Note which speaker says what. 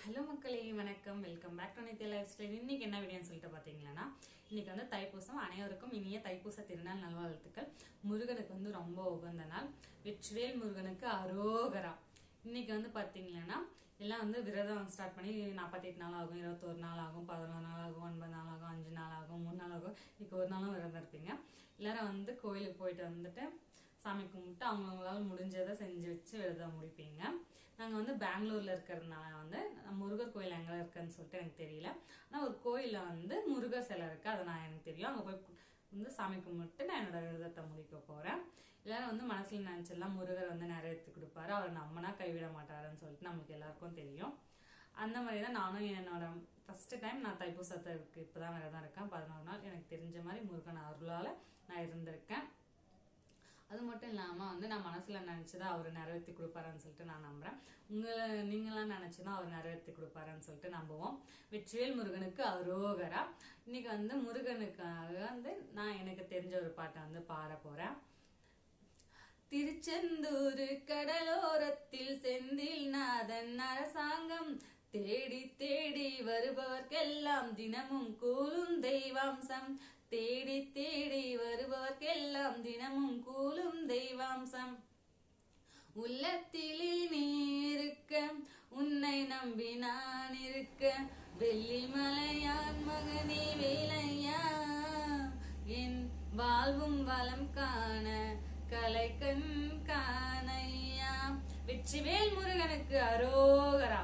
Speaker 1: Hello மக்களே, வணக்கம். Welcome back to Nithya lifestyle. இன்னைக்கு என்ன வீடியோன்னு சொல்லிட்டு பாத்தீங்கன்னா, இன்னைக்கு வந்து தைப்பூசம். அனைவருக்கும் இனிய தைப்பூச திருநாள் நல்வாழ்த்துக்கள். முருகனுக்கு வந்து ரொம்ப உகந்த நாள். வெற்றிவேல் முருகனுக்கு அரோகரா. இன்னைக்கு வந்து பாத்தீங்கன்னா எல்லாம் வந்து விரதம் ஸ்டார்ட் பண்ணி 48 நாள் ஆகும், 21 நாள் ஆகும், 11 நாள் ஆகும், 9 நாள் ஆகும், 5 நாள் ஆகும், 3 நாள் ஆகும். இன்னைக்கு ஒரு நாளும் விரதம் இருப்பீங்க. எல்லாரும் வந்து கோயிலுக்கு போயிட்டு வந்துட்டு சாமி கும்பிட்டு அவங்களால முடிஞ்சதை செஞ்சு வச்சு விரதம் முடிப்பீங்க. நாங்க வந்து பெங்களூர்ல இருக்கிறதுனால வந்து முருகர் கோயில் எங்க இருக்குன்னு சொல்லிட்டு எனக்கு தெரியல. ஆனா ஒரு கோயில்ல வந்து முருகர் சிலை இருக்கு, அதை நான் எனக்கு தெரியும். அங்க போய் வந்து சாமி கும்பிட்டு நான் என்னோட விரதத்தை முடிக்க போறேன். எல்லாரும் வந்து மனசுல நினைச்செல்லாம் முருகர் வந்து நிறைவேற்றி கொடுப்பாரு, அவர் நம்மனா கைவிட மாட்டாருன்னு சொல்லிட்டு நம்மளுக்கு எல்லாருக்கும் தெரியும். அந்த மாதிரிதான் நானும் என்னோட ஃபர்ஸ்ட் டைம் நான் தைப்பூசத்துக்கு இப்பதான் விரதம் இருக்கேன். 11 நாள் எனக்கு தெரிஞ்ச மாதிரி முருகன் அருளால நான் இருந்திருக்கேன். அது மட்டும் இல்லாம வந்து நான் மனசுல நினைச்சுதான் அவர் நிறைவேற்றி கொடுப்பாருன்னு சொல்லிட்டு நான் நம்புறேன். நீங்களாம் நினைச்சுதான் அவர் நிறைவேற்றி கொடுப்பாருன்னு சொல்லிட்டு நம்புவோம். வெற்றிவேல் முருகனுக்கு அரோகரா. இன்னைக்கு வந்து முருகனுக்காக வந்து நான் எனக்கு தெரிஞ்ச ஒரு பாட்டை வந்து பாட போறேன். திருச்செந்தூர் கடலோரத்தில் செந்தில் நாதன் அரசாங்கம் தேடி தேடி வருபவர்க்கெல்லாம் தினமும் கூலும் தெய்வாம்சம். தேடி தேடி வருபவர்க்கெல்லாம் தினமும் கூலும் தெய்வாம்சம். உள்ளத்திலே நீ இருக்க, உன்னை நம்பி நான் இருக்க, வெள்ளிமலையான் மகனே வேலையா, என் வாழ்வும் வளம் காண கலைக்கண் காணையா. வெற்றிவேல் முருகனுக்கு அரோகரா.